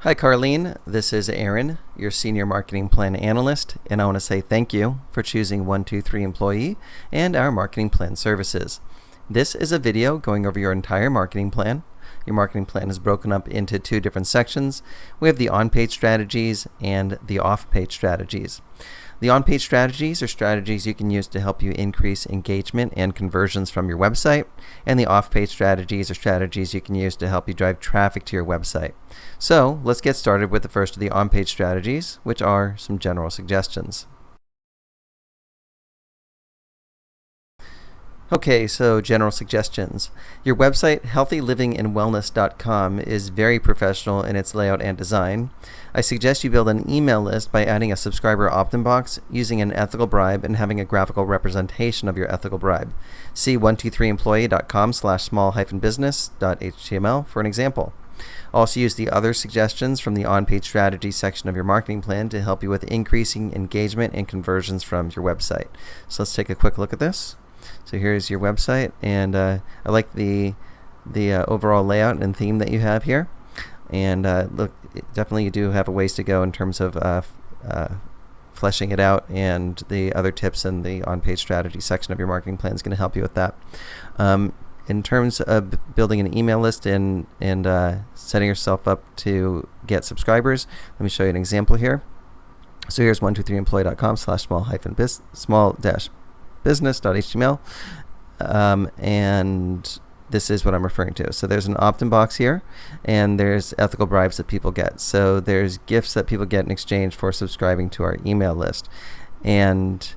Hi Carleen, this is Aaron, your Senior Marketing Plan Analyst, and I want to say thank you for choosing 123 Employee and our marketing plan services. This is a video going over your entire marketing plan. Your marketing plan is broken up into two different sections. We have the on-page strategies and the off-page strategies. The on-page strategies are strategies you can use to help you increase engagement and conversions from your website, and the off-page strategies are strategies you can use to help you drive traffic to your website. So let's get started with the first of the on-page strategies, which are some general suggestions. Okay, so general suggestions. Your website, healthylivingandwellness.com, is very professional in its layout and design. I suggest you build an email list by adding a subscriber opt-in box, using an ethical bribe, and having a graphical representation of your ethical bribe. See 123employee.com/small-business.html for an example. Also use the other suggestions from the on-page strategy section of your marketing plan to help you with increasing engagement and conversions from your website. So let's take a quick look at this. So here's your website, and I like the overall layout and theme that you have here. And look, definitely you do have a ways to go in terms of fleshing it out, and the other tips in the on-page strategy section of your marketing plan is going to help you with that. In terms of building an email list and setting yourself up to get subscribers, let me show you an example here. So here's 123employee.com/small-business.html, and this is what I'm referring to. So there's an opt-in box here, and there's ethical bribes that people get. So there's gifts that people get in exchange for subscribing to our email list. And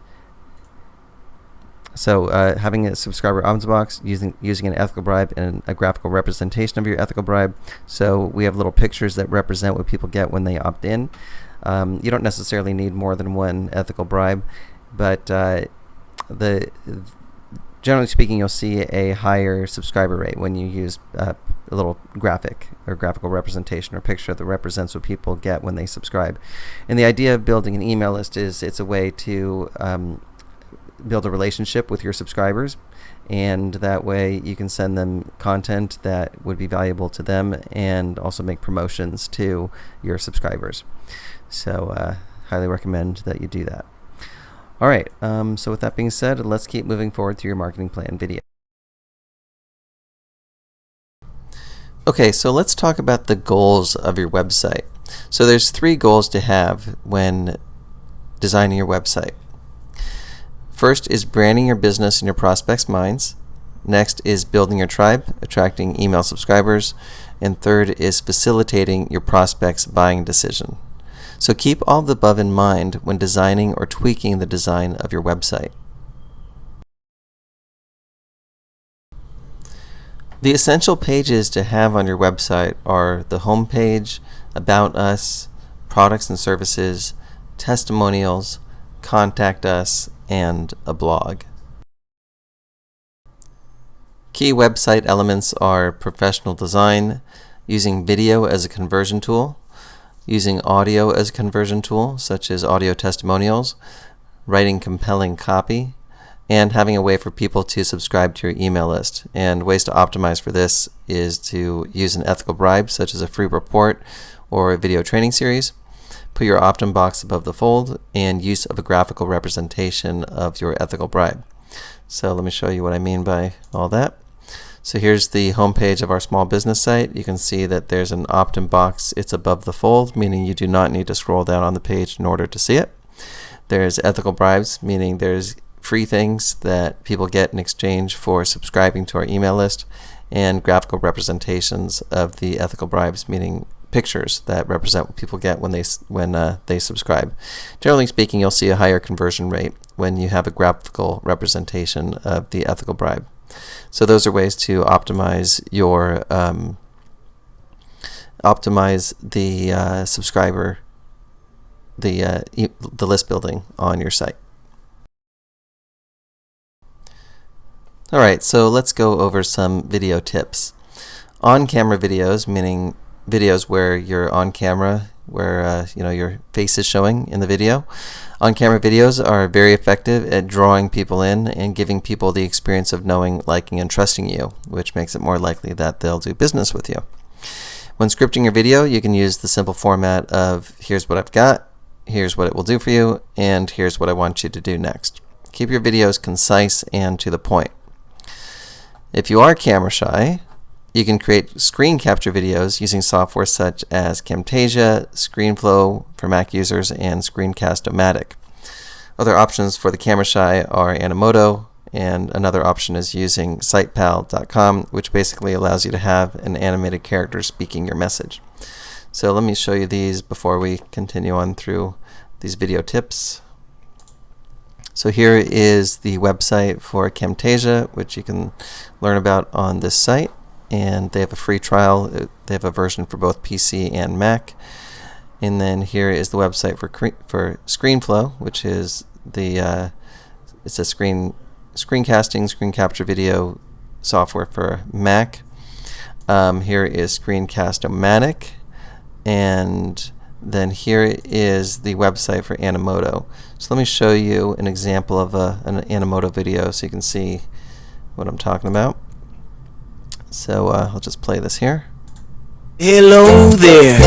so having a subscriber opt-in box, using an ethical bribe and a graphical representation of your ethical bribe. So we have little pictures that represent what people get when they opt in. You don't necessarily need more than one ethical bribe, but generally speaking, you'll see a higher subscriber rate when you use a little graphic or graphical representation or picture that represents what people get when they subscribe. And the idea of building an email list is it's a way to build a relationship with your subscribers, and that way you can send them content that would be valuable to them and also make promotions to your subscribers. So highly recommend that you do that. All right, so with that being said, let's keep moving forward through your marketing plan video. Okay, so let's talk about the goals of your website. So there's 3 goals to have when designing your website. First is branding your business in your prospects' minds. Next is building your tribe, attracting email subscribers. And third is facilitating your prospects' buying decision. So keep all of the above in mind when designing or tweaking the design of your website. The essential pages to have on your website are the home page, About Us, Products and Services, Testimonials, Contact Us, and a blog. Key website elements are professional design, using video as a conversion tool, using audio as a conversion tool, such as audio testimonials, writing compelling copy, and having a way for people to subscribe to your email list. And ways to optimize for this is to use an ethical bribe, such as a free report or a video training series, put your opt-in box above the fold, and use of a graphical representation of your ethical bribe. So let me show you what I mean by all that. So here's the home page of our small business site. You can see that there's an opt-in box. It's above the fold, meaning you do not need to scroll down on the page in order to see it. There's ethical bribes, meaning there's free things that people get in exchange for subscribing to our email list, and graphical representations of the ethical bribes, meaning pictures that represent what people get when they subscribe. Generally speaking, you'll see a higher conversion rate when you have a graphical representation of the ethical bribe. So those are ways to optimize your the subscriber, the list building on your site. All right, so let's go over some video tips. On-camera videos, meaning videos where you're on camera, where your face is showing in the video. On-camera videos are very effective at drawing people in and giving people the experience of knowing, liking, and trusting you, which makes it more likely that they'll do business with you. When scripting your video, you can use the simple format of here's what I've got, here's what it will do for you, and here's what I want you to do next. Keep your videos concise and to the point. If you are camera shy, you can create screen capture videos using software such as Camtasia, ScreenFlow for Mac users, and Screencast-O-Matic. Other options for the camera shy are Animoto, and another option is using sitepal.com, which basically allows you to have an animated character speaking your message. So let me show you these before we continue on through these video tips. So here is the website for Camtasia, which you can learn about on this site, and they have a free trial. They have a version for both PC and Mac. And then here is the website for ScreenFlow, which is it's a screencasting, screen capture video software for Mac. Here is Screencast-O-Matic, and then here is the website for Animoto. So let me show you an example of an Animoto video so you can see what I'm talking about. So I'll just play this here. Hello there,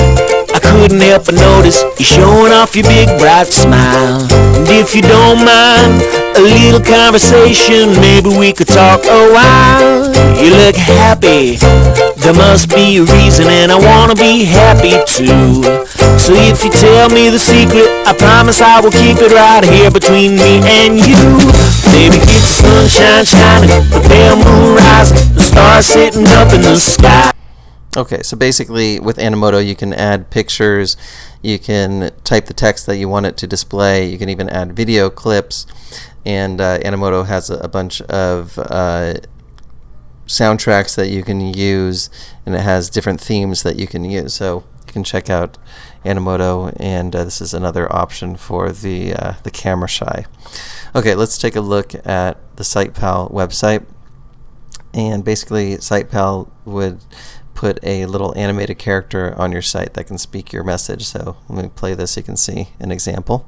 I couldn't help but notice you're showing off your big bright smile. And if you don't mind a little conversation, maybe we could talk a while. You look happy, there must be a reason, and I wanna be happy too. So if you tell me the secret, I promise I will keep it right here between me and you. Baby, get the sunshine shining, the pale moon rising, the stars sitting up in the sky. Okay, so basically with Animoto you can add pictures, you can type the text that you want it to display, you can even add video clips, and Animoto has a bunch of soundtracks that you can use, and it has different themes that you can use. So you can check out Animoto, and this is another option for the camera shy. Okay, let's take a look at the SitePal website, and basically SitePal would put a little animated character on your site that can speak your message. So let me play this so you can see an example.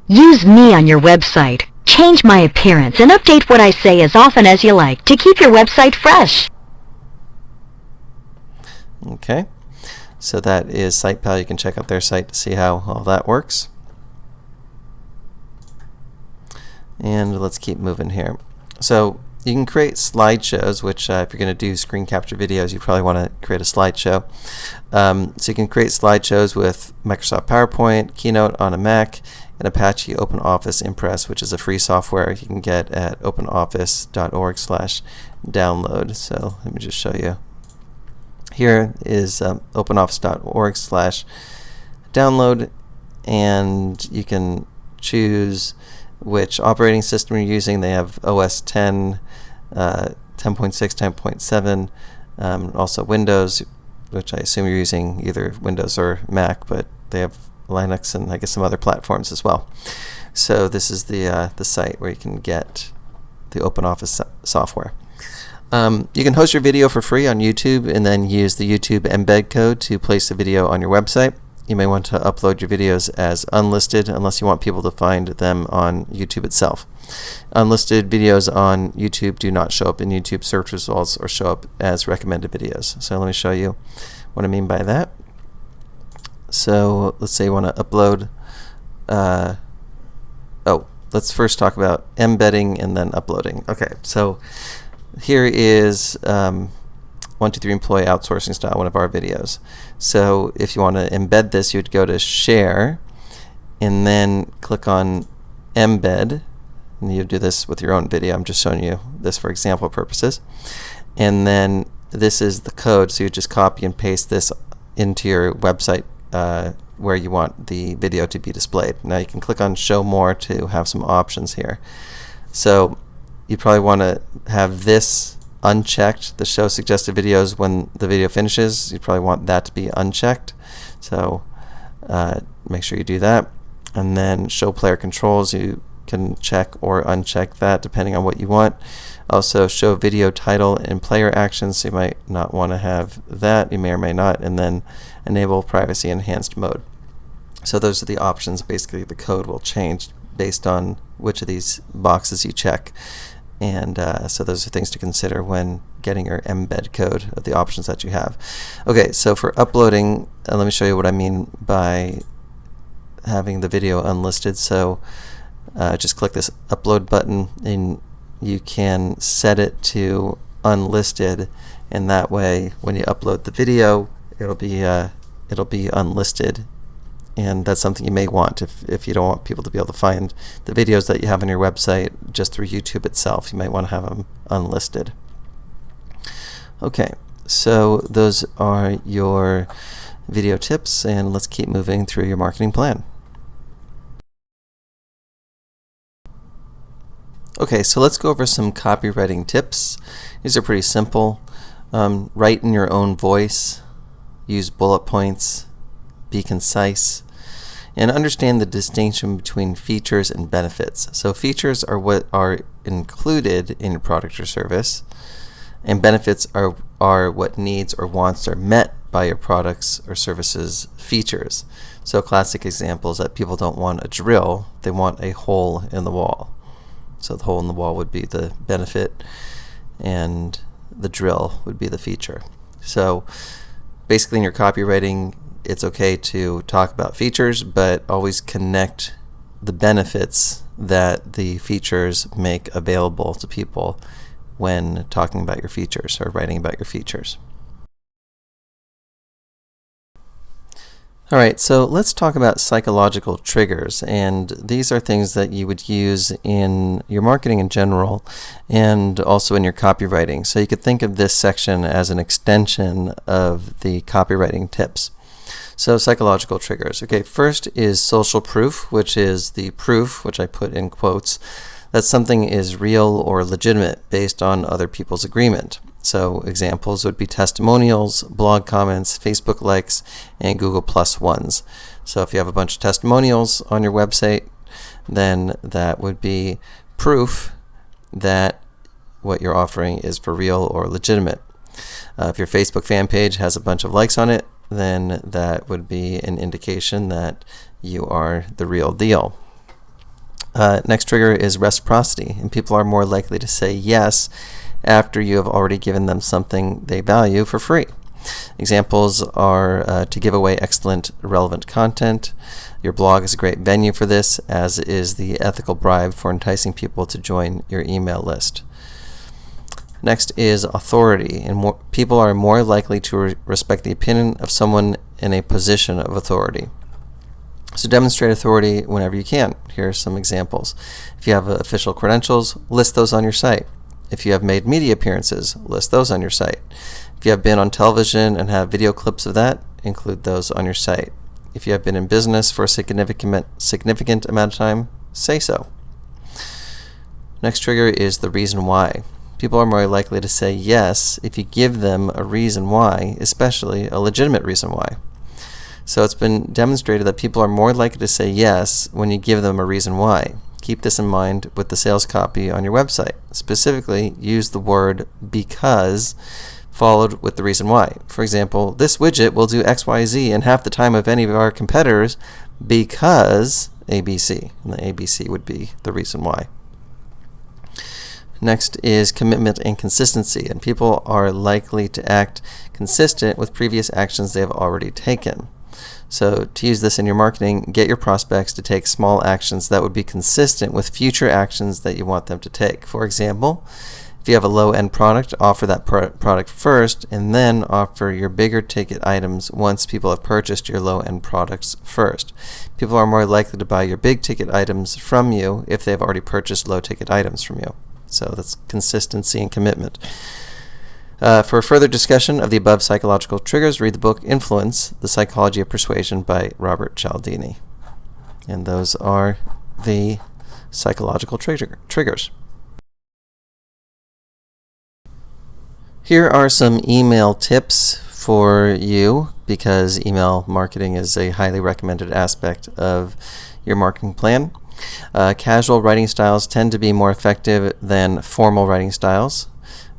Use me on your website. Change my appearance and update what I say as often as you like to keep your website fresh. Okay, so that is SitePal. You can check out their site to see how all that works. And let's keep moving here. So you can create slideshows, which if you're going to do screen capture videos, you probably want to create a slideshow. So you can create slideshows with Microsoft PowerPoint, Keynote on a Mac, and Apache OpenOffice Impress, which is a free software you can get at openoffice.org/download. So let me just show you. Here is openoffice.org/download, and you can choose which operating system you're using. They have OS 10, 10.6, 10.7, also Windows, which I assume you're using either Windows or Mac, but they have Linux and I guess some other platforms as well. So this is the site where you can get the OpenOffice software. You can host your video for free on YouTube and then use the YouTube embed code to place the video on your website. You may want to upload your videos as unlisted unless you want people to find them on YouTube itself. Unlisted videos on YouTube do not show up in YouTube search results or show up as recommended videos. So let me show you what I mean by that. So let's say you want to upload, let's first talk about embedding and then uploading. Okay, so here is 123 Employee Outsourcing Style, one of our videos. So if you want to embed this, you would go to Share and then click on Embed, and you do this with your own video. I'm just showing you this for example purposes. And then this is the code, so you just copy and paste this into your website where you want the video to be displayed. Now you can click on Show More to have some options here. So you probably want to have this unchecked, the show suggested videos when the video finishes. You probably want that to be unchecked, so make sure you do that. And then show player controls, you can check or uncheck that depending on what you want. Also show video title and player actions, so you might not want to have that, you may or may not. And then enable privacy enhanced mode. So those are the options. Basically the code will change based on which of these boxes you check. And so those are things to consider when getting your embed code of the options that you have. Okay, so for uploading, let me show you what I mean by having the video unlisted. So just click this upload button, and you can set it to unlisted, and that way when you upload the video, it'll be unlisted. And that's something you may want if you don't want people to be able to find the videos that you have on your website just through YouTube itself. You might want to have them unlisted. Okay, so those are your video tips, and let's keep moving through your marketing plan. Okay, so let's go over some copywriting tips. These are pretty simple. Write in your own voice, use bullet points, be concise, and understand the distinction between features and benefits. So features are what are included in your product or service, and benefits are what needs or wants are met by your products or services features. So a classic example is that people don't want a drill, they want a hole in the wall. So the hole in the wall would be the benefit, and the drill would be the feature. So basically in your copywriting, it's okay to talk about features, but always connect the benefits that the features make available to people when talking about your features or writing about your features. Alright, so let's talk about psychological triggers, and these are things that you would use in your marketing in general and also in your copywriting. So you could think of this section as an extension of the copywriting tips. So psychological triggers. Okay, first is social proof, which is the proof, which I put in quotes, that something is real or legitimate based on other people's agreement. So examples would be testimonials, blog comments, Facebook likes, and Google Plus ones. So if you have a bunch of testimonials on your website, then that would be proof that what you're offering is for real or legitimate. If your Facebook fan page has a bunch of likes on it, then that would be an indication that you are the real deal. Next trigger is reciprocity, and people are more likely to say yes after you have already given them something they value for free. Examples are to give away excellent, relevant content. Your blog is a great venue for this, as is the ethical bribe for enticing people to join your email list. Next is authority, and people are more likely to respect the opinion of someone in a position of authority. So demonstrate authority whenever you can. Here are some examples. If you have official credentials, list those on your site. If you have made media appearances, list those on your site. If you have been on television and have video clips of that, include those on your site. If you have been in business for a significant amount of time, say so. Next trigger is the reason why. People are more likely to say yes if you give them a reason why, especially a legitimate reason why. So it's been demonstrated that people are more likely to say yes when you give them a reason why. Keep this in mind with the sales copy on your website. Specifically, use the word because followed with the reason why. For example, this widget will do XYZ in half the time of any of our competitors because ABC. And the ABC would be the reason why. Next is commitment and consistency, and people are likely to act consistent with previous actions they have already taken. So to use this in your marketing, get your prospects to take small actions that would be consistent with future actions that you want them to take. For example, if you have a low-end product, offer that product first and then offer your bigger ticket items once people have purchased your low-end products first. People are more likely to buy your big ticket items from you if they've already purchased low ticket items from you. So that's consistency and commitment. For further discussion of the above psychological triggers, read the book Influence, The Psychology of Persuasion by Robert Cialdini. And those are the psychological triggers. Here are some email tips for you, because email marketing is a highly recommended aspect of your marketing plan. Casual writing styles tend to be more effective than formal writing styles.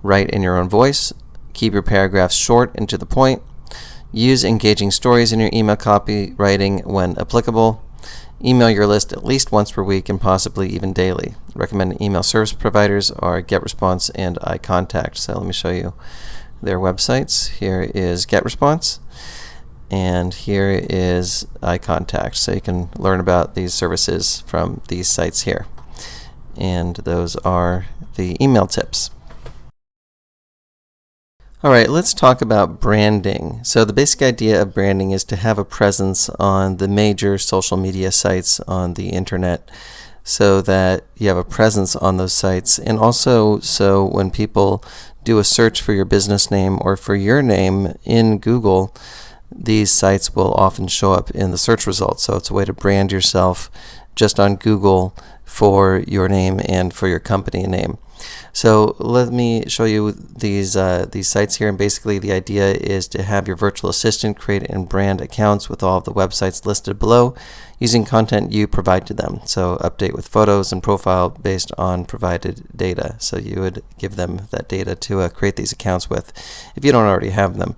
Write in your own voice. Keep your paragraphs short and to the point. Use engaging stories in your email copywriting when applicable. Email your list at least once per week and possibly even daily. Recommended email service providers are GetResponse and iContact. So let me show you their websites. Here is GetResponse, and here is iContact. So you can learn about these services from these sites here. And those are the email tips. Alright, let's talk about branding. So the basic idea of branding is to have a presence on the major social media sites on the internet so that you have a presence on those sites, and also so when people do a search for your business name or for your name in Google, these sites will often show up in the search results. So it's a way to brand yourself just on Google for your name and for your company name. So let me show you these sites here, and basically the idea is to have your virtual assistant create and brand accounts with all of the websites listed below using content you provide to them. So update with photos and profile based on provided data. So you would give them that data to create these accounts with if you don't already have them.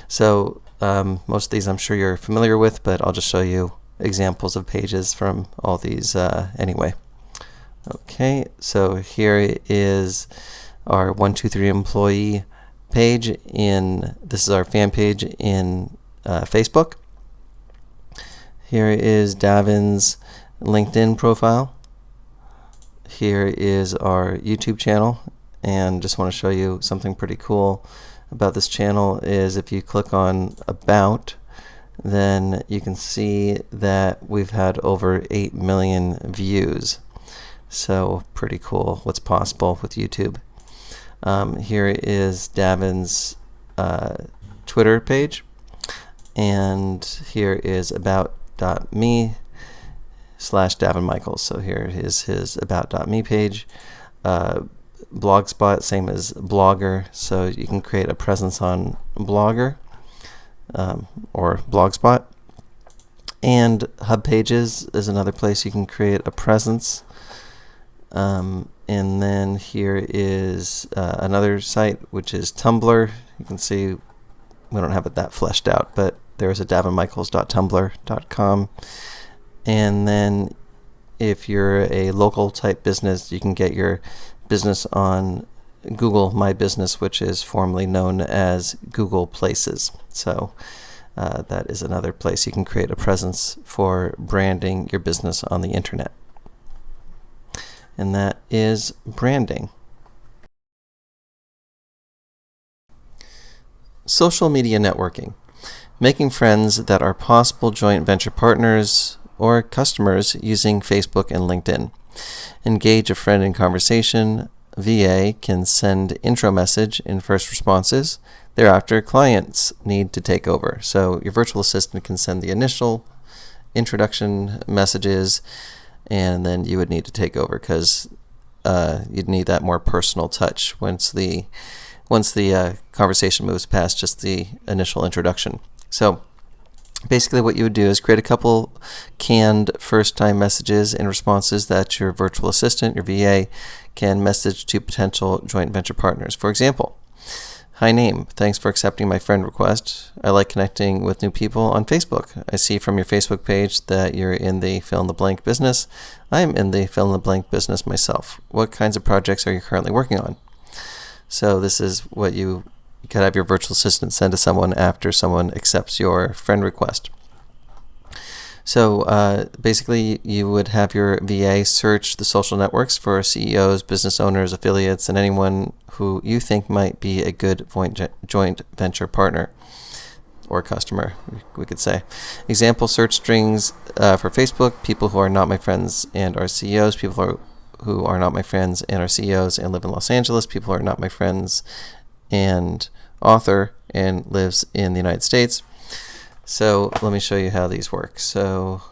So most of these I'm sure you're familiar with, but I'll just show you examples of pages from all these anyway. Okay, so here is our 123 employee page this is our fan page in Facebook. Here is Davin's LinkedIn profile. Here is our YouTube channel, and just want to show you something pretty cool about this channel is if you click on About, then you can see that we've had over 8 million views. So pretty cool what's possible with YouTube. Here is Davin's Twitter page, and here is about.me/Davin Michaels. So here is his about.me page. Blogspot, same as Blogger, so you can create a presence on Blogger or Blogspot. And Hub Pages is another place you can create a presence. And then here is another site, which is Tumblr. You can see we don't have it that fleshed out, but there's a davinmichaels.tumblr.com. And then if you're a local type business, you can get your business on Google My Business, which is formerly known as Google Places. So that is another place you can create a presence for branding your business on the internet. And that is branding. Social media networking. Making friends that are possible joint venture partners or customers using Facebook and LinkedIn. Engage a friend in conversation. VA can send intro message in first responses. Thereafter, clients need to take over. So your virtual assistant can send the initial introduction messages, and then you would need to take over because you'd need that more personal touch once the conversation moves past just the initial introduction. So basically what you would do is create a couple canned first-time messages and responses that your virtual assistant, your VA, can message to potential joint venture partners. For example, hi name, thanks for accepting my friend request. I like connecting with new people on Facebook. I see from your Facebook page that you're in the fill-in-the-blank business. I am in the fill-in-the-blank business myself. What kinds of projects are you currently working on? So this is what you could have your virtual assistant send to someone after someone accepts your friend request. So basically you would have your VA search the social networks for CEOs, business owners, affiliates, and anyone who you think might be a good joint venture partner or customer, we could say. Example search strings for Facebook: people who are not my friends and are CEOs, people who are not my friends and are CEOs and live in Los Angeles, people who are not my friends and author and lives in the United States. So let me show you how these work. So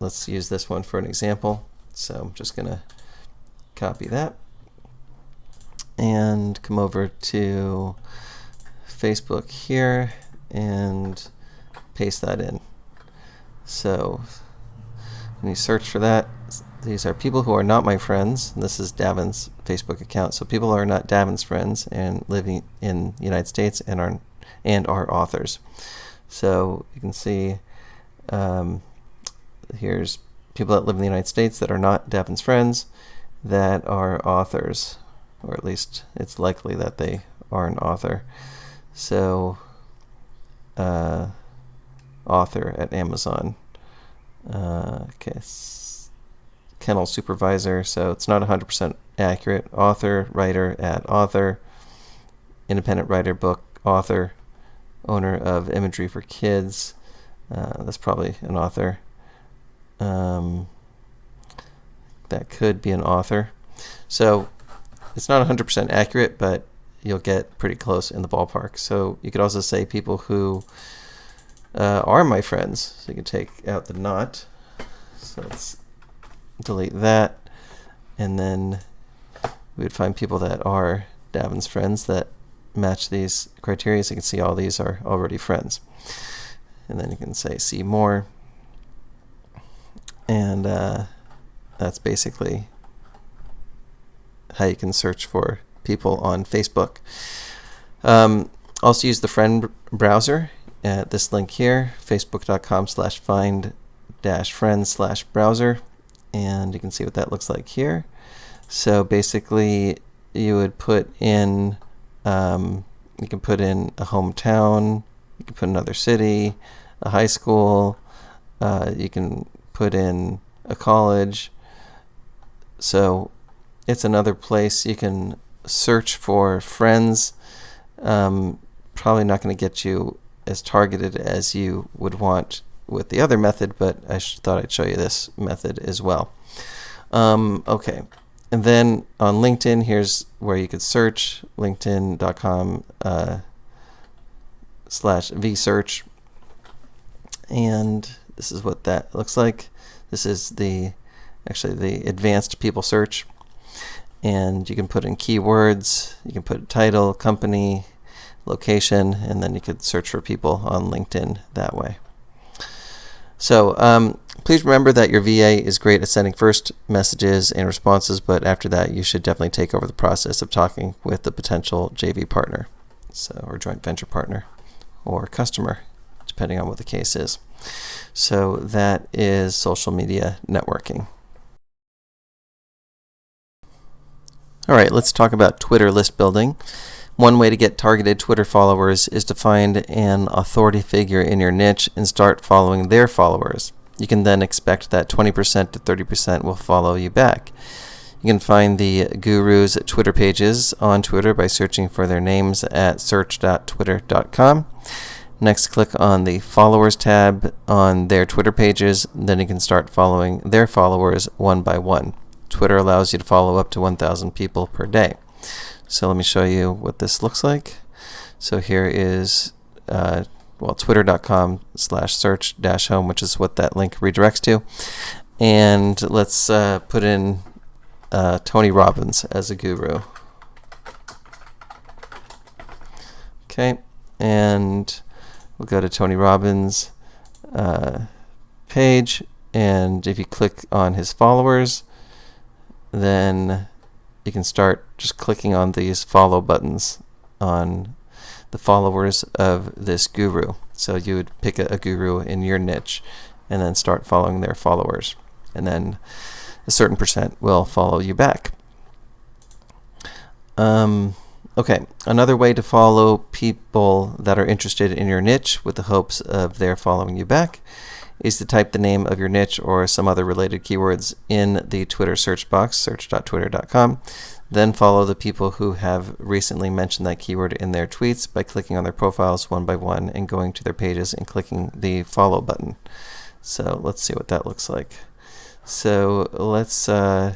let's use this one for an example. So I'm just going to copy that and come over to Facebook here and paste that in. So when you search for that, these are people who are not my friends. This is Davin's Facebook account. So people who are not Davin's friends and living in the United States and are authors. So you can see here's people that live in the United States that are not Devin's friends that are authors, or at least it's likely that they are an author. So author at Amazon. Okay, kennel supervisor, so it's not 100% accurate. Author, writer at author, independent writer, book author, owner of imagery for kids. That's probably an author. That could be an author. So it's not 100% accurate, but you'll get pretty close in the ballpark. So you could also say people who are my friends. So you can take out the not. So let's delete that. And then we would find people that are Davin's friends that match these criteria. So you can see all these are already friends. And then you can say see more. And that's basically how you can search for people on Facebook. Also use the friend browser at this link here, facebook.com/find-friends/browser, and you can see what that looks like here. So basically you would put in, you can put in a hometown, you can put another city, a high school, you can put in a college. So it's another place you can search for friends. Probably not going to get you as targeted as you would want with the other method, but I thought I'd show you this method as well. Okay, and then on LinkedIn, here's where you could search, linkedin.com/vsearch, and this is what that looks like. This is actually the advanced people search, and you can put in keywords, you can put title, company, location, and then you could search for people on LinkedIn that way. So please remember that your VA is great at sending first messages and responses, but after that you should definitely take over the process of talking with the potential JV partner, or joint venture partner, or customer, depending on what the case is. So that is social media networking. All right, let's talk about Twitter list building. One way to get targeted Twitter followers is to find an authority figure in your niche and start following their followers. You can then expect that 20% to 30% will follow you back. You can find the gurus' Twitter pages on Twitter by searching for their names at search.twitter.com. Next, click on the Followers tab on their Twitter pages. Then you can start following their followers one by one. Twitter allows you to follow up to 1,000 people per day. So let me show you what this looks like. So here is twitter.com/search-home, which is what that link redirects to. And let's put in Tony Robbins as a guru. Okay, and we'll go to Tony Robbins' page, and if you click on his followers, then you can start just clicking on these follow buttons on the followers of this guru. So you would pick a guru in your niche and then start following their followers, and then a certain percent will follow you back. Okay, another way to follow people that are interested in your niche with the hopes of their following you back is to type the name of your niche or some other related keywords in the Twitter search box, search.twitter.com. Then follow the people who have recently mentioned that keyword in their tweets by clicking on their profiles one by one and going to their pages and clicking the follow button. So let's see what that looks like. So let's go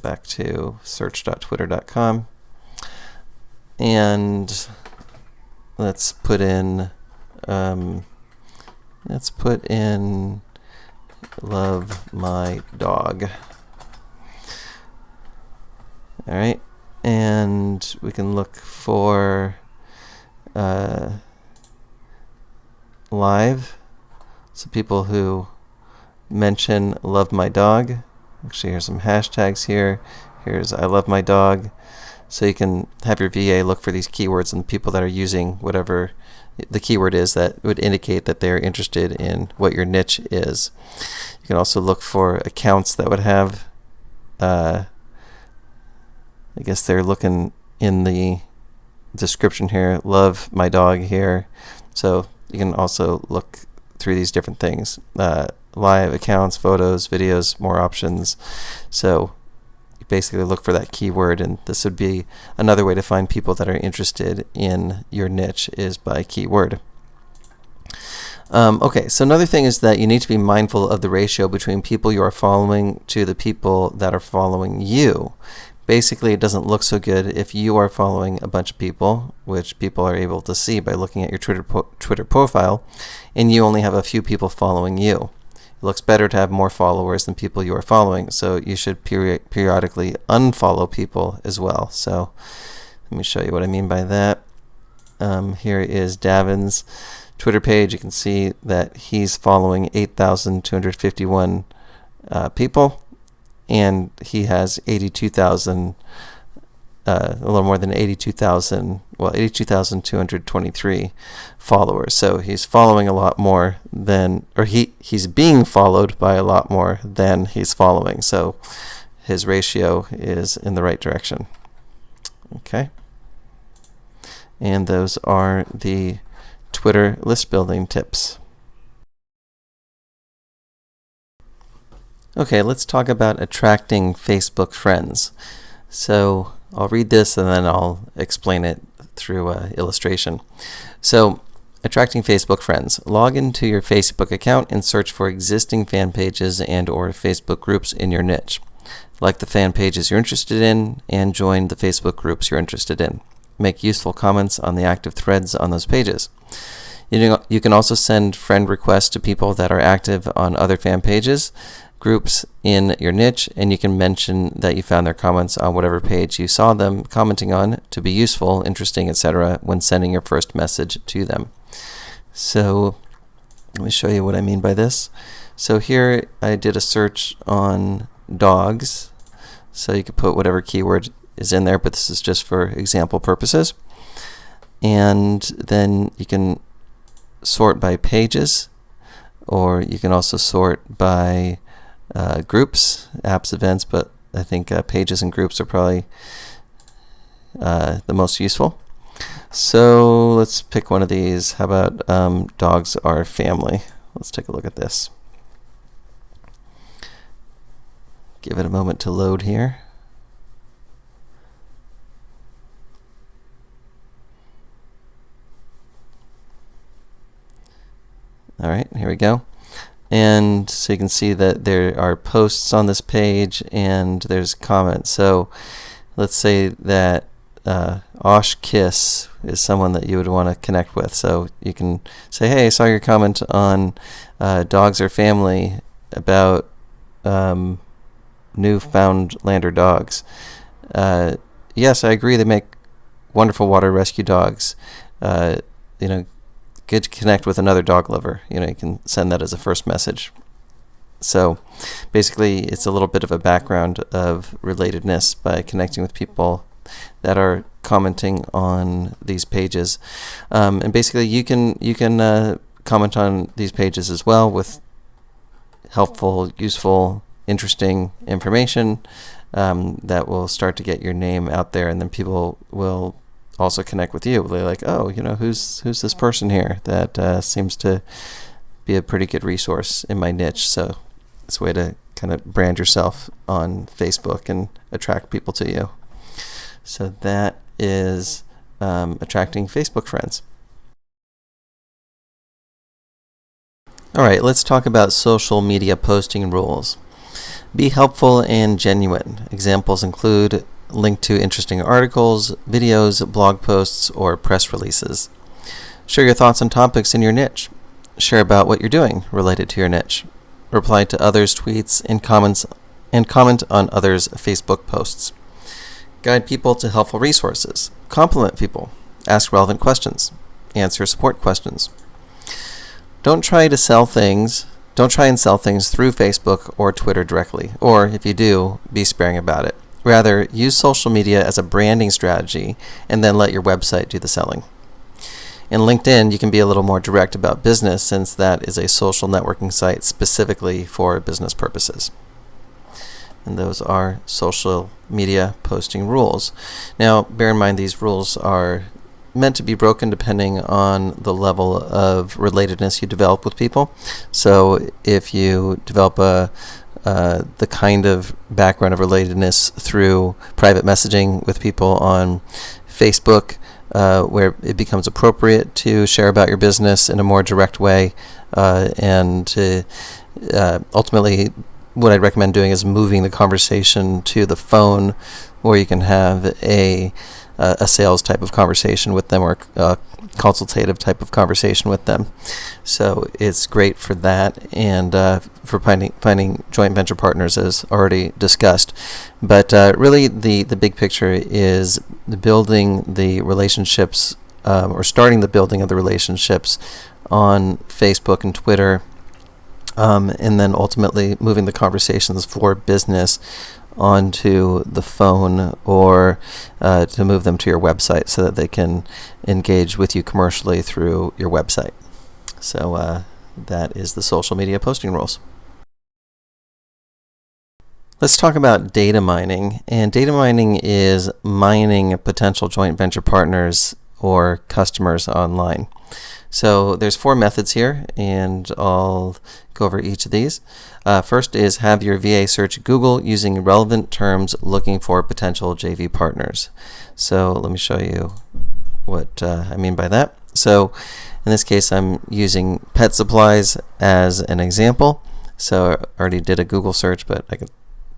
back to search.twitter.com, and let's put in love my dog. All right, and we can look for live, so people who mention love my dog. Actually, here's some hashtags here. Here's I love my dog. So you can have your VA look for these keywords and people that are using whatever the keyword is that would indicate that they're interested in what your niche is. You can also look for accounts that would have, I guess they're looking in the description here, love my dog here. So you can also look through these different things. Live accounts, photos, videos, more options. So you basically look for that keyword, and this would be another way to find people that are interested in your niche is by keyword. Okay, so another thing is that you need to be mindful of the ratio between people you are following to the people that are following you. Basically, it doesn't look so good if you are following a bunch of people, which people are able to see by looking at your Twitter profile, and you only have a few people following you. It looks better to have more followers than people you are following, so you should periodically unfollow people as well. So let me show you what I mean by that. Here is Davin's Twitter page. You can see that he's following 8,251 people, and he has 82,000, a little more than 82,000, well, 82,223 followers. So he's following a lot more than, or he's being followed by a lot more than he's following. So his ratio is in the right direction. Okay. And those are the Twitter list building tips. Okay, let's talk about attracting Facebook friends. So I'll read this and then I'll explain it through illustration. So, attracting Facebook friends. Log into your Facebook account and search for existing fan pages and or Facebook groups in your niche. Like the fan pages you're interested in and join the Facebook groups you're interested in. Make useful comments on the active threads on those pages. You can also send friend requests to people that are active on other fan pages, groups in your niche, and you can mention that you found their comments on whatever page you saw them commenting on to be useful, interesting, etc. when sending your first message to them. So let me show you what I mean by this. So here I did a search on dogs, so you could put whatever keyword is in there, but this is just for example purposes. And then you can sort by pages, or you can also sort by groups, apps, events, but I think pages and groups are probably the most useful. So let's pick one of these. How about dogs are family? Let's take a look at this. Give it a moment to load here. All right, here we go. And so you can see that there are posts on this page and there's comments. So let's say that Osh Kiss is someone that you would want to connect with. So you can say, hey, I saw your comment on dogs or family about Newfoundlander dogs. Yes, I agree, they make wonderful water rescue dogs. Good to connect with another dog lover. You can send that as a first message. So basically it's a little bit of a background of relatedness by connecting with people that are commenting on these pages. And basically you can comment on these pages as well with helpful, useful, interesting information that will start to get your name out there, and then people will also connect with you. They're like, oh, who's this person here that seems to be a pretty good resource in my niche. So it's a way to kind of brand yourself on Facebook and attract people to you. So that is attracting Facebook friends. All right, let's talk about social media posting rules. Be helpful and genuine. Examples include link to interesting articles, videos, blog posts, or press releases. Share your thoughts on topics in your niche. Share about what you're doing related to your niche. Reply to others' tweets and comment on others' Facebook posts. Guide people to helpful resources. Compliment people. Ask relevant questions. Answer support questions. Don't try and sell things through Facebook or Twitter directly, or if you do, be sparing about it. Rather, use social media as a branding strategy and then let your website do the selling. In LinkedIn, you can be a little more direct about business since that is a social networking site specifically for business purposes. And those are social media posting rules. Now, bear in mind these rules are meant to be broken depending on the level of relatedness you develop with people. So if you develop the kind of background of relatedness through private messaging with people on Facebook, where it becomes appropriate to share about your business in a more direct way, and ultimately what I'd recommend doing is moving the conversation to the phone, where you can have a sales type of conversation with them, or a consultative type of conversation with them. So it's great for that, and for finding joint venture partners, as already discussed. But really the big picture is building the relationships, or starting the building of the relationships on Facebook and Twitter, and then ultimately moving the conversations for business onto the phone, or to move them to your website so that they can engage with you commercially through your website. So that is the social media posting rules. Let's talk about data mining. And data mining is mining potential joint venture partners or customers online. So there's 4 methods here, and I'll go over each of these. First is have your VA search Google using relevant terms looking for potential JV partners. So let me show you what I mean by that. So in this case, I'm using pet supplies as an example. So I already did a Google search, but I can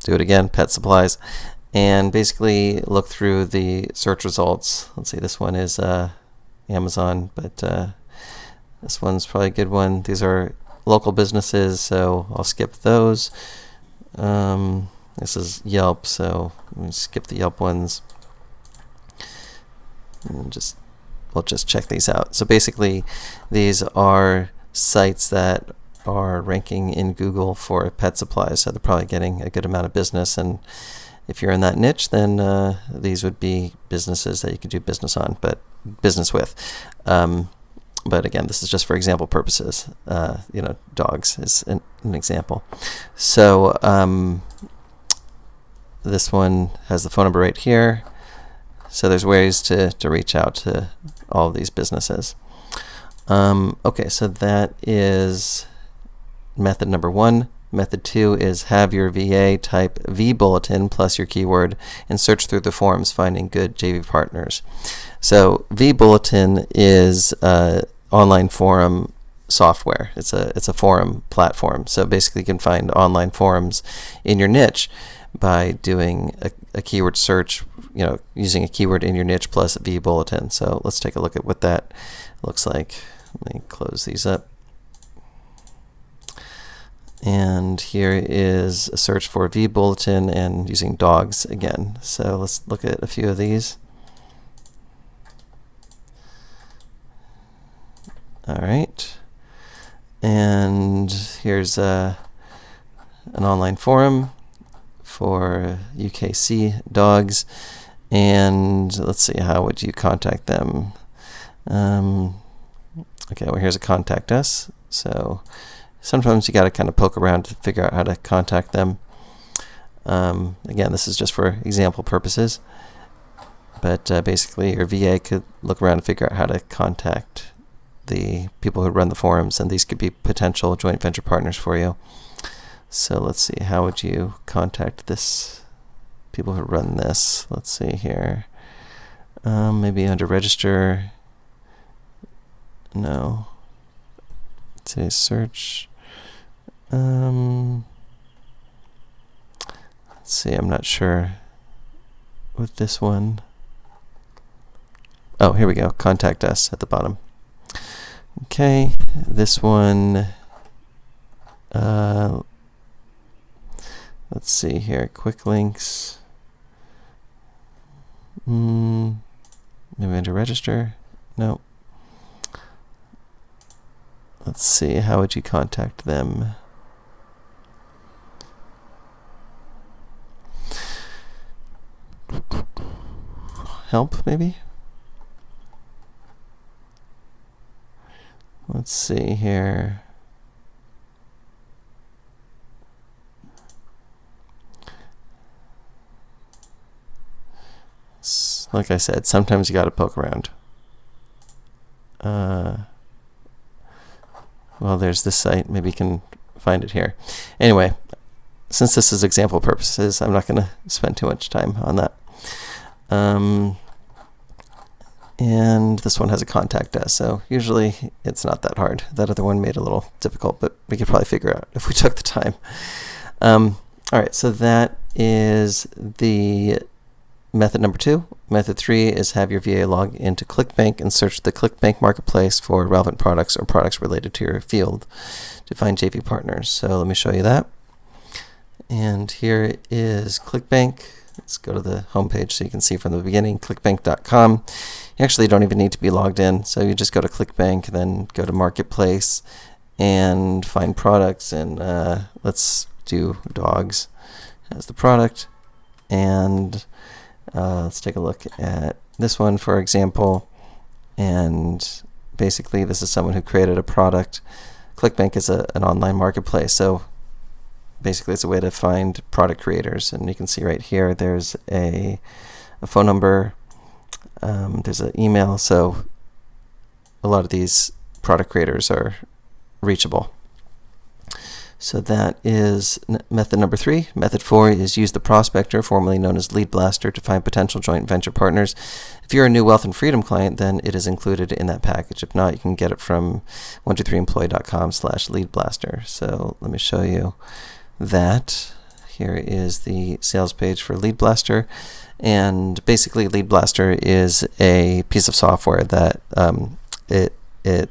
do it again, pet supplies, and basically look through the search results. Let's see, this one is Amazon, but this one's probably a good one. These are local businesses, so I'll skip those. This is Yelp, so let me skip the Yelp ones. And we'll just check these out. So basically, these are sites that are ranking in Google for pet supplies, so they're probably getting a good amount of business. And if you're in that niche, then these would be businesses that you could do business with. But again, this is just for example purposes. Dogs is an example. So this one has the phone number right here. So there's ways to reach out to all of these businesses. Okay, so that is method number 1. Method 2 is have your VA type vBulletin plus your keyword and search through the forums finding good JV partners. So vBulletin is online forum software. It's a forum platform. So basically you can find online forums in your niche by doing a keyword search, using a keyword in your niche plus vBulletin. So let's take a look at what that looks like. Let me close these up. And here is a search for vBulletin and using dogs again. So let's look at a few of these. All right. And here's an online forum for UKC dogs. And let's see, how would you contact them? Okay, well, here's a contact us. So sometimes you got to kind of poke around to figure out how to contact them. Again, this is just for example purposes. But basically, your VA could look around and figure out how to contact the people who run the forums, and these could be potential joint venture partners for you. So let's see, how would you contact people who run this? Let's see here. Maybe under register. No. Let's say search. Let's see, I'm not sure with this one. Oh, here we go. Contact us at the bottom. Okay, this one, let's see here, quick links, maybe under register, no. Let's see, how would you contact them? help, maybe? Let's see here. Like I said, sometimes you got to poke around. Well, there's this site. Maybe you can find it here. Anyway, since this is example purposes, I'm not going to spend too much time on that. And this one has a contact us, so usually it's not that hard. That other one made it a little difficult, but we could probably figure out if we took the time. All right, so that is the method number 2. Method 3 is have your VA log into ClickBank and search the ClickBank marketplace for relevant products or products related to your field to find JV partners. So let me show you that. And here is ClickBank. Let's go to the home page so you can see from the beginning, clickbank.com. You actually don't even need to be logged in, so you just go to ClickBank, then go to Marketplace and find products, and let's do dogs as the product. And let's take a look at this one, for example. And basically, this is someone who created a product. ClickBank is an online marketplace, so basically it's a way to find product creators. And you can see right here, there's a phone number, there's an email, so a lot of these product creators are reachable. So that is method number 3. Method 4 is use the prospector, formerly known as Lead Blaster, to find potential joint venture partners. If you're a new Wealth and Freedom client, then it is included in that package. If not, you can get it from 123employee.com/Lead Blaster. So let me show you that. Here is the sales page for Lead Blaster. And basically, Lead Blaster is a piece of software that it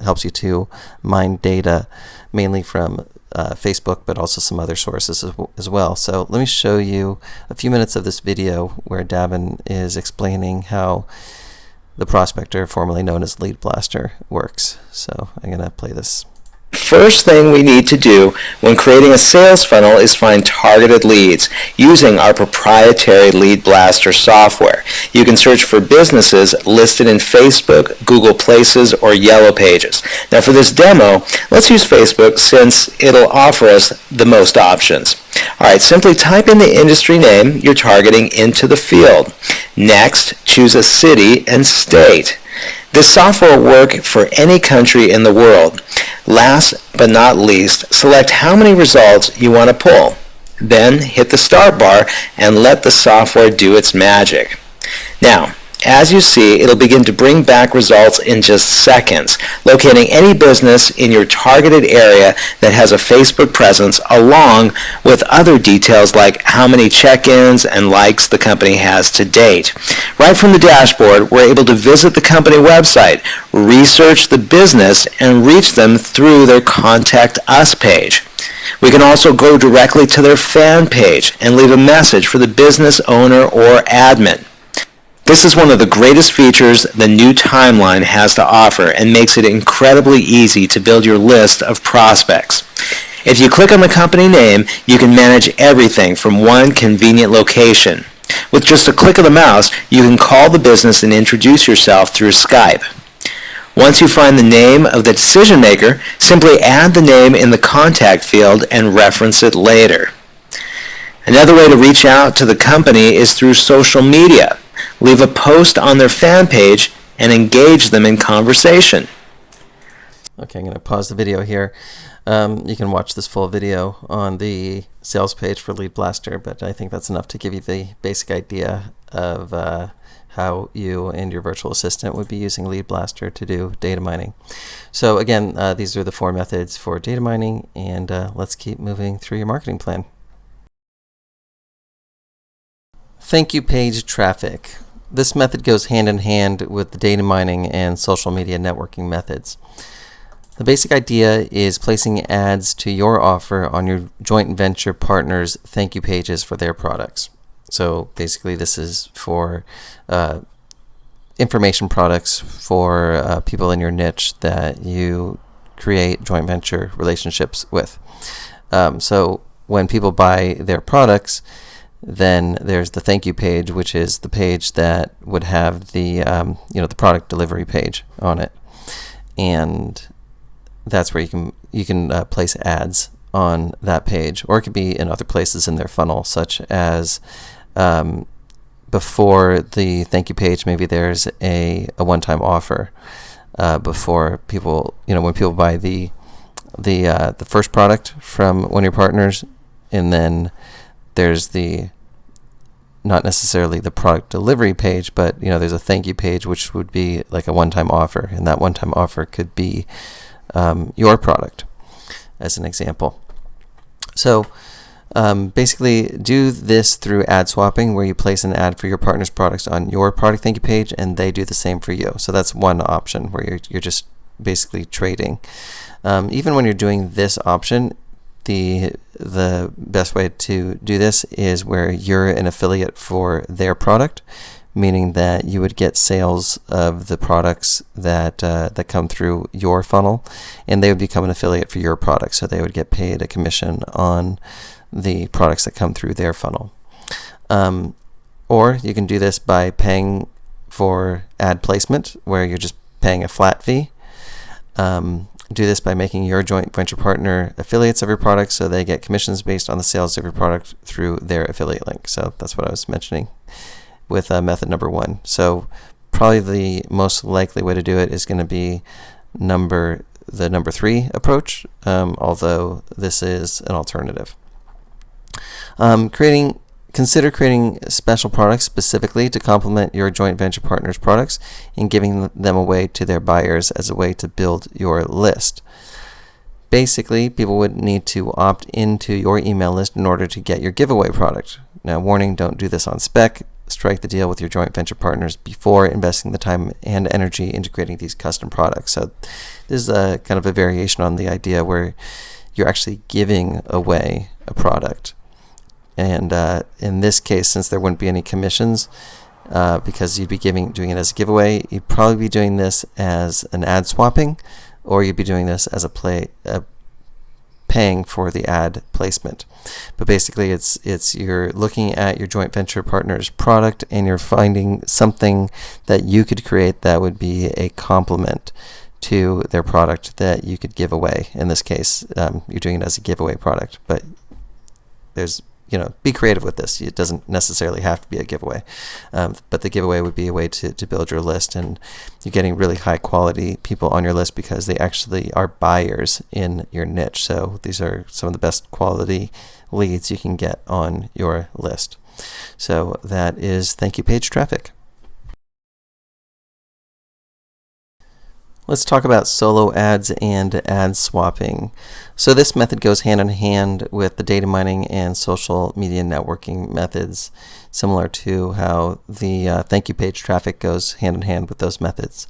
helps you to mine data mainly from Facebook, but also some other sources as well. So let me show you a few minutes of this video where Davin is explaining how the prospector, formerly known as Lead Blaster, works. So I'm going to play this. First thing we need to do when creating a sales funnel is find targeted leads using our proprietary Lead Blaster software. You can search for businesses listed in Facebook, Google Places, or Yellow Pages. Now for this demo, let's use Facebook since it'll offer us the most options. Alright, simply type in the industry name you're targeting into the field. Next, choose a city and state. This software will work for any country in the world. Last but not least, select how many results you want to pull. Then hit the start bar and let the software do its magic. Now, as you see, it'll begin to bring back results in just seconds, locating any business in your targeted area that has a Facebook presence, along with other details like how many check-ins and likes the company has to date. Right from the dashboard, we're able to visit the company website, research the business, and reach them through their Contact Us page. We can also go directly to their fan page and leave a message for the business owner or admin. This is one of the greatest features the new timeline has to offer and makes it incredibly easy to build your list of prospects. If you click on the company name, you can manage everything from one convenient location. With just a click of the mouse, you can call the business and introduce yourself through Skype. Once you find the name of the decision maker, simply add the name in the contact field and reference it later. Another way to reach out to the company is through social media. Leave a post on their fan page and engage them in conversation. Okay, I'm going to pause the video here. You can watch this full video on the sales page for Lead Blaster, but I think that's enough to give you the basic idea of how you and your virtual assistant would be using Lead Blaster to do data mining. So again, these are the 4 methods for data mining, and let's keep moving through your marketing plan. Thank you page traffic. This method goes hand in hand with the data mining and social media networking methods. The basic idea is placing ads to your offer on your joint venture partners' thank you pages for their products. So basically this is for information products for people in your niche that you create joint venture relationships with. So when people buy their products, Then there's the thank you page, which is the page that would have the the product delivery page on it, and that's where you can place ads on that page, or it could be in other places in their funnel, such as before the thank you page, maybe there's a one-time offer before people, when people buy the first product from one of your partners, and then there's not necessarily the product delivery page, but there's a thank you page, which would be like a one-time offer, and that one-time offer could be your product, as an example. So basically, do this through ad swapping, where you place an ad for your partner's products on your product thank you page, and they do the same for you. So that's one option where you're just basically trading. Even when you're doing this option, the best way to do this is where you're an affiliate for their product, meaning that you would get sales of the products that come through your funnel, and they would become an affiliate for your product, so they would get paid a commission on the products that come through their funnel. Or you can do this by paying for ad placement, where you're just paying a flat fee. Do this by making your joint venture partner affiliates of your product, so they get commissions based on the sales of your product through their affiliate link. So that's what I was mentioning with method number 1. So probably the most likely way to do it is going to be the number 3 approach, although this is an alternative. Consider creating special products specifically to complement your joint venture partner's products and giving them away to their buyers as a way to build your list. Basically, people would need to opt into your email list in order to get your giveaway product. Now, warning, don't do this on spec. Strike the deal with your joint venture partners before investing the time and energy into creating these custom products. So this is a kind of a variation on the idea where you're actually giving away a product. And in this case, since there wouldn't be any commissions, because you'd be doing it as a giveaway, you'd probably be doing this as an ad swapping, or you'd be doing this as paying for the ad placement. But basically, it's you're looking at your joint venture partner's product, and you're finding something that you could create that would be a complement to their product that you could give away. In this case, you're doing it as a giveaway product, but be creative with this. It doesn't necessarily have to be a giveaway, but the giveaway would be a way to build your list, and you're getting really high quality people on your list because they actually are buyers in your niche. So these are some of the best quality leads you can get on your list. So that is thank you page traffic. Let's talk about solo ads and ad swapping. So this method goes hand in hand with the data mining and social media networking methods, similar to how the thank you page traffic goes hand in hand with those methods.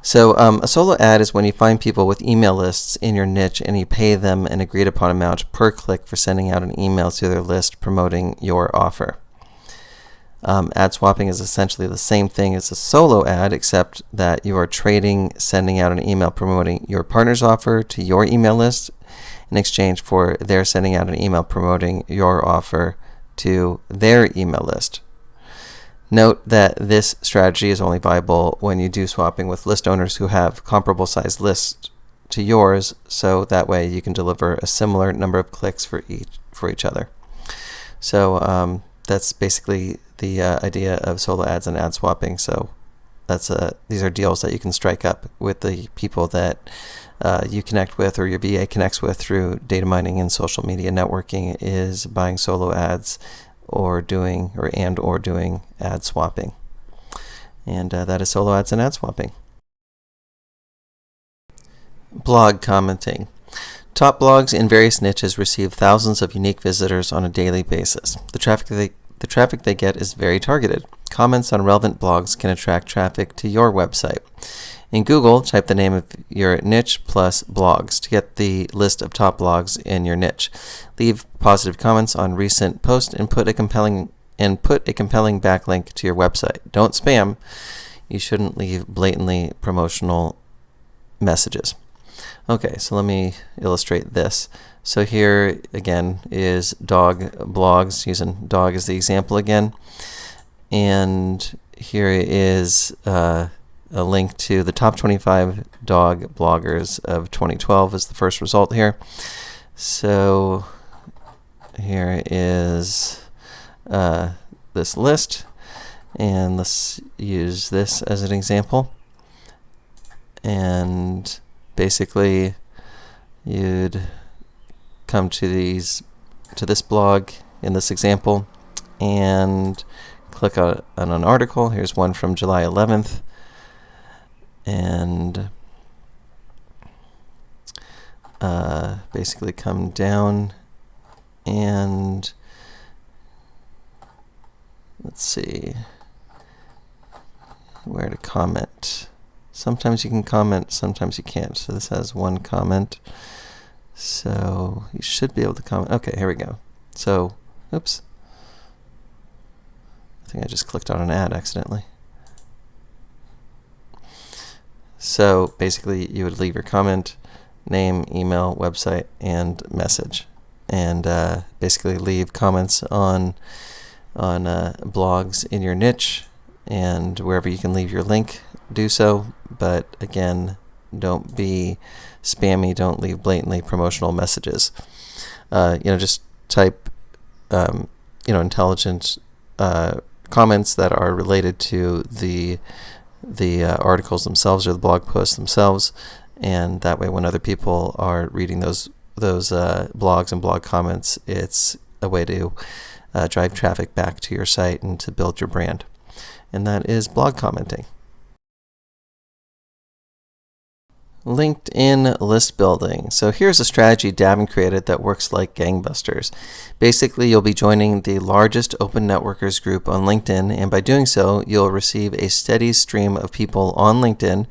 So a solo ad is when you find people with email lists in your niche and you pay them an agreed upon amount per click for sending out an email to their list promoting your offer. Ad swapping is essentially the same thing as a solo ad, except that you are trading sending out an email promoting your partner's offer to your email list in exchange for their sending out an email promoting your offer to their email list. Note that this strategy is only viable when you do swapping with list owners who have comparable sized lists to yours, so that way you can deliver a similar number of clicks for each other. So that's basically the idea of solo ads and ad swapping. So these are deals that you can strike up with the people that you connect with, or your VA connects with through data mining and social media networking, is buying solo ads or doing ad swapping. And that is solo ads and ad swapping. Blog commenting. Top blogs in various niches receive thousands of unique visitors on a daily basis. The traffic they get is very targeted. Comments on relevant blogs can attract traffic to your website. In Google, type the name of your niche plus blogs to get the list of top blogs in your niche. Leave positive comments on recent posts and put a compelling backlink to your website. Don't spam. You shouldn't leave blatantly promotional messages. Okay, so let me illustrate this. So here again is dog blogs, using dog as the example again. And here is a link to the top 25 dog bloggers of 2012 is the first result here. So here is this list, and let's use this as an example. And basically you'd come to this blog in this example and click on an article. Here's one from July 11th, and basically come down and let's see where to comment. Sometimes you can comment, sometimes you can't. So this has one comment. So you should be able to comment. Okay, here we go. So, oops. I think I just clicked on an ad accidentally. So basically you would leave your comment, name, email, website, and message. And basically leave comments on blogs in your niche, and wherever you can leave your link, do so. But again, don't be spammy. Don't leave blatantly promotional messages. Just type intelligent comments that are related to the articles themselves or the blog posts themselves, and that way when other people are reading those blogs and blog comments, it's a way to drive traffic back to your site and to build your brand. And that is blog commenting. LinkedIn list building. So here's a strategy Davin created that works like gangbusters. Basically, you'll be joining the largest open networkers group on LinkedIn, and by doing so, you'll receive a steady stream of people on LinkedIn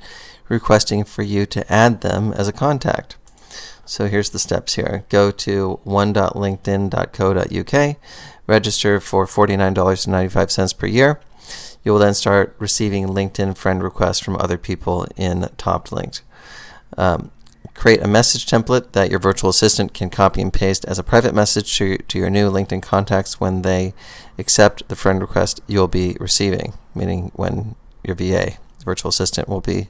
requesting for you to add them as a contact. So here's the steps here. Go to one.linkedin.co.uk, register for $49.95 per year. You will then start receiving LinkedIn friend requests from other people in Top Linked. Create a message template that your virtual assistant can copy and paste as a private message to your new LinkedIn contacts when they accept the friend request you'll be receiving, meaning when your VA, virtual assistant, will be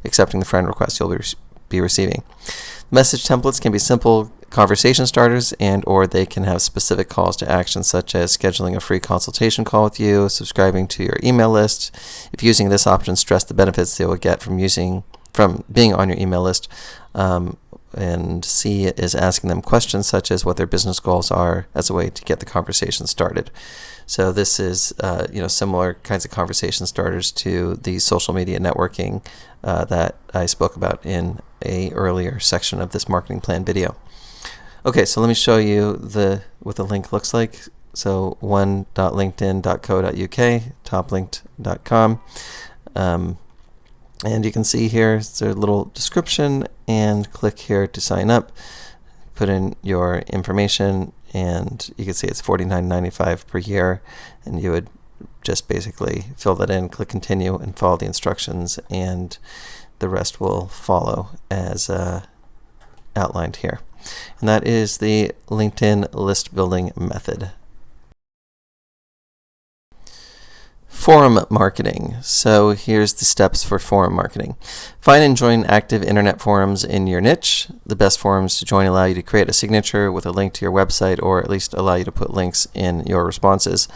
accepting the friend request you'll be receiving. Message templates can be simple conversation starters, and or they can have specific calls to action, such as scheduling a free consultation call with you, subscribing to your email list. If using this option, stress the benefits they will get from being on your email list. And C is asking them questions such as what their business goals are as a way to get the conversation started. So this is similar kinds of conversation starters to the social media networking that I spoke about in a earlier section of this marketing plan video. Okay, so let me show you what the link looks like. So one.linkedin.co.uk, toplinked.com. And you can see here, it's a little description, and click here to sign up. Put in your information, and you can see it's $49.95 per year, and you would just basically fill that in, click continue, and follow the instructions, and the rest will follow as outlined here. And that is the LinkedIn list building method. Forum marketing. So here's the steps for forum marketing. Find and join active internet forums in your niche. The best forums to join allow you to create a signature with a link to your website, or at least allow you to put links in your responses.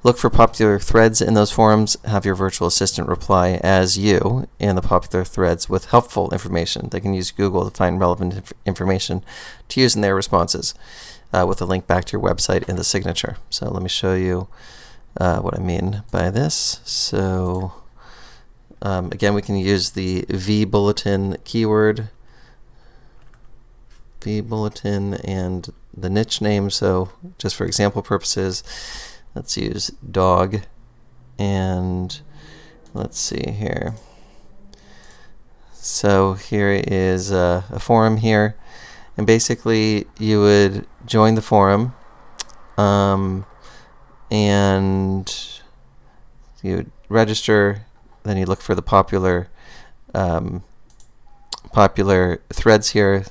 Look for popular threads in those forums. Have your virtual assistant reply as you in the popular threads with helpful information. They can use Google to find relevant information to use in their responses with a link back to your website in the signature. So let me show you what I mean by this. So again, we can use the vBulletin keyword, vBulletin, and the niche name. So just for example purposes, let's use dog, and let's see here. So here is a forum here, and basically you would join the forum, and you would register. Then you look for the popular popular threads here.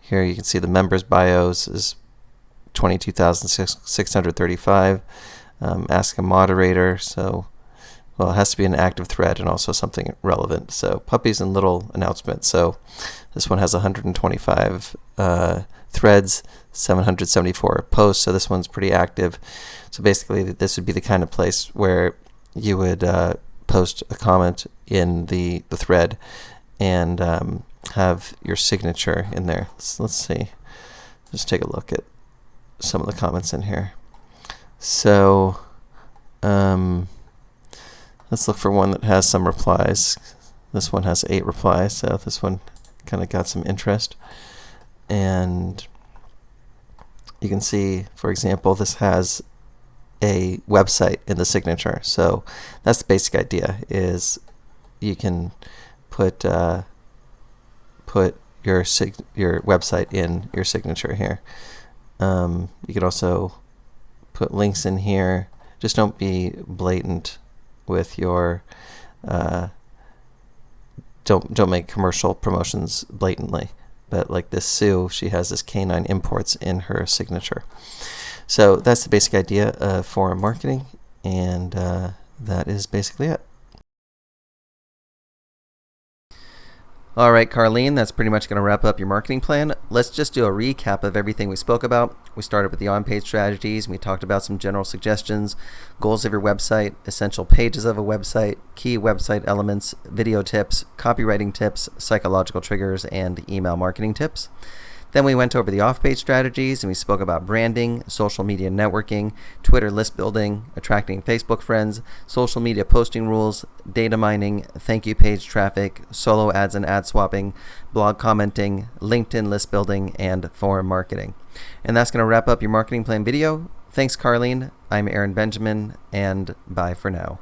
Here you can see the members' bios is 22,635. Ask a moderator, so well, it has to be an active thread and also something relevant. So puppies and little announcements. So this one has 125 threads, 774 posts. So this one's pretty active. So basically, this would be the kind of place where you would post a comment in the thread and have your signature in there. Let's see. Just take a look at some of the comments in here. So let's look for one that has some replies. This one has 8 replies, so this one kind of got some interest. And you can see, for example, this has a website in the signature. So that's the basic idea, is you can put your website in your signature here. You can also put links in here. Just don't be blatant with your don't make commercial promotions blatantly. But like this Sue, she has this canine imports in her signature. So that's the basic idea of forum marketing, and that is basically it. All right, Carleen, that's pretty much going to wrap up your marketing plan. Let's just do a recap of everything we spoke about. We started with the on-page strategies, and we talked about some general suggestions, goals of your website, essential pages of a website, key website elements, video tips, copywriting tips, psychological triggers, and email marketing tips. Then we went over the off-page strategies, and we spoke about branding, social media networking, Twitter list building, attracting Facebook friends, social media posting rules, data mining, thank you page traffic, solo ads and ad swapping, blog commenting, LinkedIn list building, and forum marketing. And that's going to wrap up your marketing plan video. Thanks, Carleen. I'm Aaron Benjamin, and bye for now.